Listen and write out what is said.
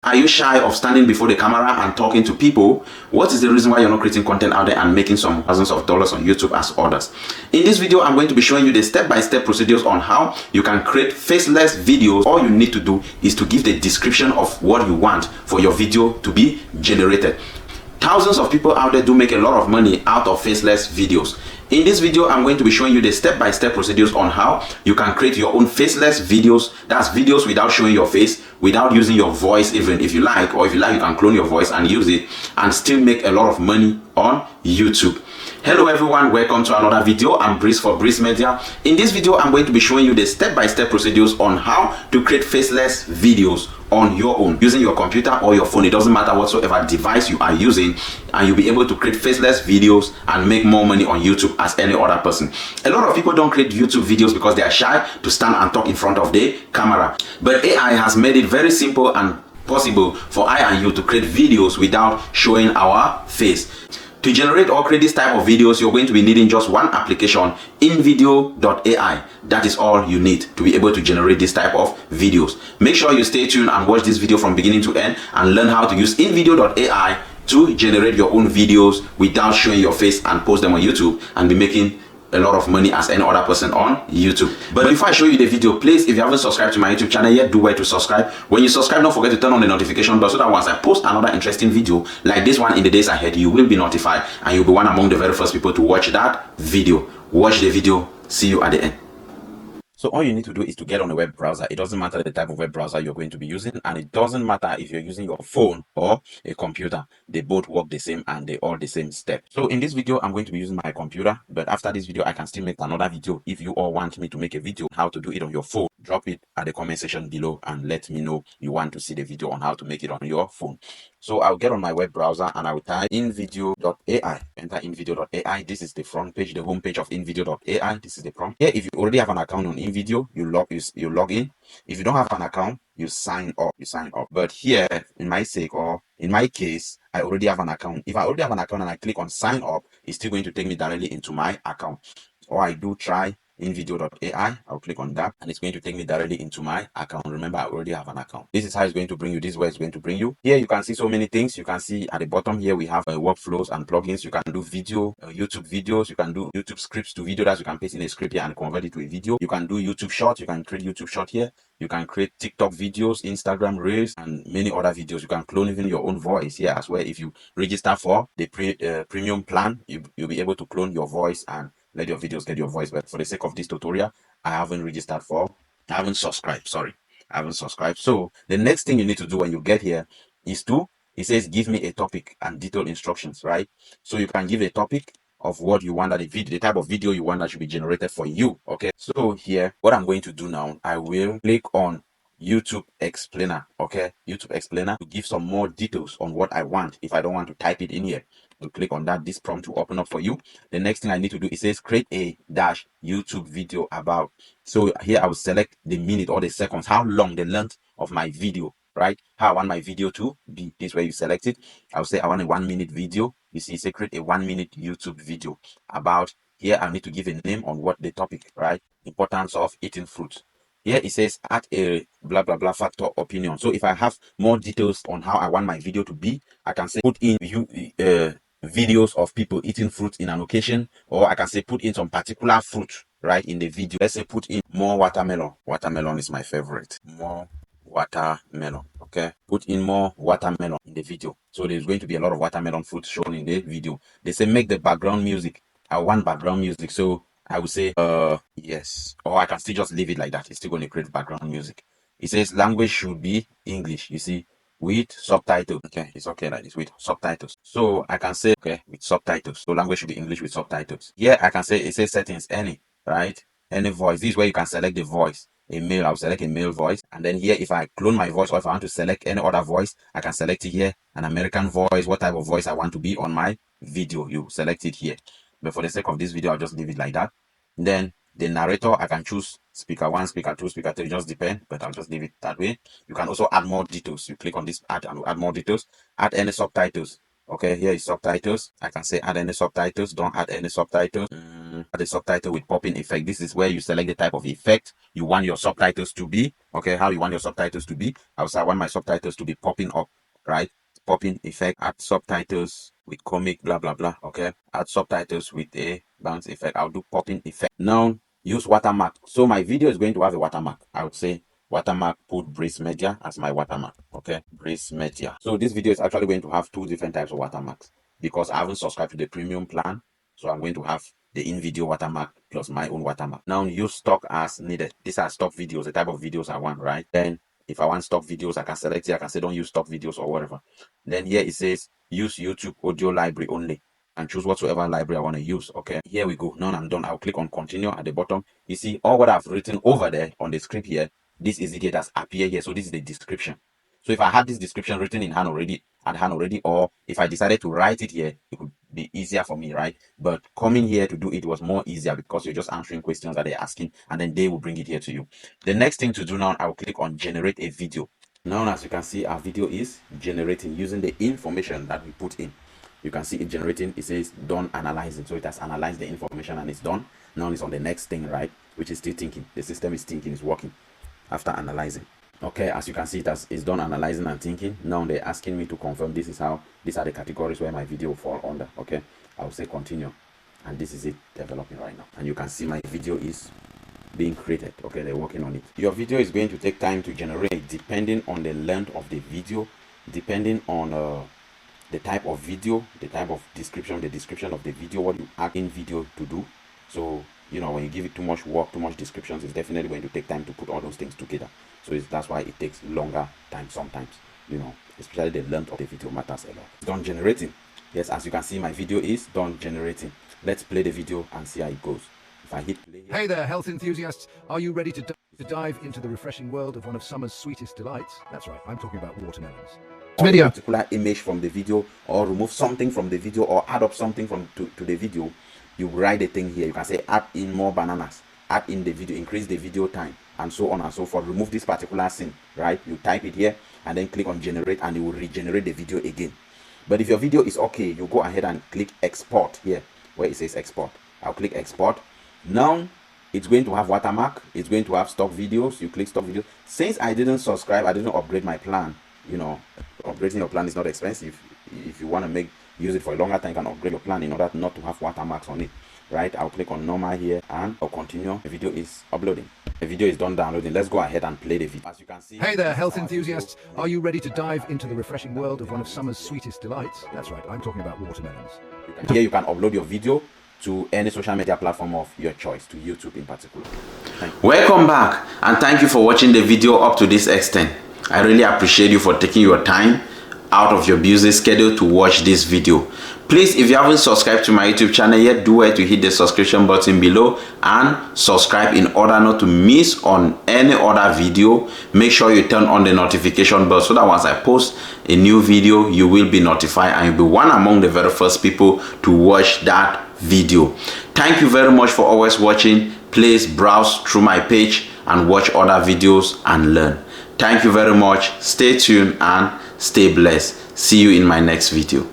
Are you shy of standing before the camera and talking to people? What is the reason why you're not creating content out there and making some thousands of dollars on YouTube as others? In this video, I'm going to be showing you the step-by-step procedures on how you can create faceless videos. All you need to do is to give the description of what you want for your video to be generated. Thousands of people out there do make a lot of money out of faceless videos. In this video, I'm going to be showing you the step-by-step procedures on how you can create your own faceless videos. That's videos without showing your face, without using your voice even if you like, or if you like, you can clone your voice and use it and still make a lot of money on YouTube. Hello everyone, welcome to another video. I'm Breeze for Breeze Media. In this video, I'm going to be showing you the step-by-step procedures on how to create faceless videos on your own using your computer or your phone. It doesn't matter whatsoever device you are using, and you'll be able to create faceless videos and make more money on YouTube as any other person. A lot of people don't create YouTube videos because they are shy to stand and talk in front of the camera, but AI has made it very simple and possible for I and you to create videos without showing our face. To generate or create this type of videos, you're going to be needing just one application, InVideo.ai. That is all you need to be able to generate this type of videos. Make sure you stay tuned and watch this video from beginning to end and learn how to use InVideo.ai to generate your own videos without showing your face and post them on YouTube and be making a lot of money as any other person on YouTube. But before I show you the video, please, if you haven't subscribed to my YouTube channel yet, do well to subscribe. When you subscribe, don't forget to turn on the notification bell so that once I post another interesting video like this one in the days ahead, you will be notified and you'll be one among the very first people to watch that video. Watch the video. See you at the end. So all you need to do is to get on a web browser. It doesn't matter the type of web browser you're going to be using, and it doesn't matter if you're using your phone or a computer. They both work the same and they all the same step. So in this video, I'm going to be using my computer, but after this video, I can still make another video. If you all want me to make a video how to do it on your phone, drop it at the comment section below and let me know you want to see the video on how to make it on your phone. So I'll get on my web browser and I will type InVideo.ai. Enter InVideo.ai. This is the front page, the home page of InVideo.ai. This is the prompt. Here, if you already have an account on InVideo, you log in. If you don't have an account, you sign up. But here, in my sake, or in my case, I already have an account. If I already have an account and I click on sign up, it's still going to take me directly into my account. Or I do try InVideo.ai. I'll click on that and it's going to take me directly into my account. Remember, I already have an account. This is how it's going to bring you. This is where it's going to bring you. Here you can see so many things. You can see at the bottom here we have workflows and plugins. You can do video, YouTube videos. You can do YouTube scripts to video that you can paste in a script here and convert it to a video. You can do YouTube shorts. You can create YouTube short here. You can create TikTok videos, Instagram Reels, and many other videos. You can clone even your own voice here as well. If you register for the premium plan, you'll be able to clone your voice and let your videos get your voice. But for the sake of this tutorial, I haven't subscribed. I haven't subscribed. So the next thing you need to do when you get here is it says give me a topic and detailed instructions, right? So you can give a topic of what you want that the type of video you want that should be generated for you. Okay, so here what I'm going to do now, I will click on YouTube Explainer. Okay, YouTube Explainer to give some more details on what I want if I don't want to type it in here. You click on that, this prompt will open up for you. The next thing I need to do, it says create a YouTube video about. So here I will select the minute or the seconds, how long, the length of my video, right? How I want my video to be. This way you select it. I'll say I want a 1 minute video. You see, say create a 1 minute YouTube video about. Here I need to give a name on what the topic, right? Importance of eating fruit. Here it says add a blah blah blah factor opinion. So if I have more details on how I want my video to be, I can say put in videos of people eating fruit in an occasion, or I can say put in some particular fruit right in the video. Let's say put in more watermelon. Watermelon is my favorite. More watermelon. Okay, put in more watermelon in the video. So there's going to be a lot of watermelon fruit shown in the video. They say make the background music. I want background music, so I would say yes, or I can still just leave it like that. It's still going to create background music. It says language should be English, you see, with subtitles. Okay, it's okay like this with subtitles. So I can say okay with subtitles. So language should be English with subtitles. Here I can say it says settings any, right? Any voice. This is where you can select the voice. A male, I'll select a male voice, and then here if I clone my voice or if I want to select any other voice, I can select it here. An American voice, what type of voice I want to be on my video, you select it here. But for the sake of this video, I'll just leave it like that. Then the narrator, I can choose speaker 1, speaker 2, speaker 3, just depend, but I'll just leave it that way. You can also add more details. You click on this add and add more details. Add any subtitles. Okay, here is subtitles. I can say add any subtitles. Don't add any subtitles. The subtitle with popping effect. This is where you select the type of effect you want your subtitles to be. Okay, how you want your subtitles to be. I want my subtitles to be popping up, right? Popping effect. Add subtitles with comic, blah blah blah. Okay, add subtitles with a bounce effect. I'll do popping effect. Now use watermark. So my video is going to have a watermark. I would say watermark, put Breeze Media as my watermark. Okay, Breeze Media. So this video is actually going to have two different types of watermarks because I haven't subscribed to the premium plan. So I'm going to have the InVideo watermark plus my own watermark. Now use stock as needed. These are stock videos, the type of videos I want, right? Then if I want stock videos, I can select it. I can say don't use stock videos or whatever. Then here it says use YouTube audio library only and choose whatsoever library I want to use. Okay, here we go. Now I'm done. I'll click on continue at the bottom. You see all what I've written over there on the script here. This is it here that's appear here. So this is the description. So if I had this description written in hand already, or if I decided to write it here, it would be easier for me, right? But coming here to do it was more easier because you're just answering questions that they're asking and then they will bring it here to you. The next thing to do now, I will click on generate a video. Now, as you can see, our video is generating using the information that we put in. You can see it generating. It says done analyzing. So it has analyzed the information and it's done. Now it's on the next thing, right? Which is still thinking. The system is thinking, it's working after analyzing. Okay, as you can see, it's done analyzing and thinking. Now they're asking me to confirm these are the categories where my video will fall under. Okay, I'll say continue, and this is it developing right now. And you can see my video is being created. Okay, they're working on it. Your video is going to take time to generate depending on the length of the video, depending on the type of video, the type of description, the description of the video, what you ask InVideo to do. So you know, when you give it too much work, too much descriptions, it's definitely going to take time to put all those things together. So that's why it takes longer time sometimes, you know, especially the length of the video matters a lot. Done generating. Yes, as you can see, my video is done generating. Let's play the video and see how it goes. If I hit play. Hey there, health enthusiasts. Are you ready to dive into the refreshing world of one of summer's sweetest delights? That's right, I'm talking about watermelons. Video. A particular image from the video, or remove something from the video, or add up something to the video. You write the thing here. You can say add in more bananas, add in the video, increase the video time, and so on and so forth. Remove this particular scene, right? You type it here and then click on generate and it will regenerate the video again. But if your video is okay, you go ahead and click export here where it says export. I'll click export. Now it's going to have watermark, it's going to have stock videos. You click stock videos. Since I didn't subscribe, I didn't upgrade my plan. You know, upgrading your plan is not expensive. If you want to use it for a longer time, you can upgrade your plan in order not to have watermarks on it, right? I'll click on normal here and I'll continue. The video is uploading. The video is done downloading. Let's go ahead and play the video. As you can see, hey there, health enthusiasts. Are you ready to dive into the refreshing world of one of summer's sweetest delights? That's right, I'm talking about watermelons. Here you can upload your video to any social media platform of your choice, to YouTube in particular. Welcome back, and thank you for watching the video up to this extent. I really appreciate you for taking your time out of your busy schedule to watch this video. Please, if you haven't subscribed to my YouTube channel yet, do it to hit the subscription button below and subscribe in order not to miss on any other video. Make sure you turn on the notification bell so that once I post a new video, you will be notified and you'll be one among the very first people to watch that video. Thank you very much for always watching. Please browse through my page and watch other videos and learn. Thank you very much. Stay tuned and stay blessed. See you in my next video.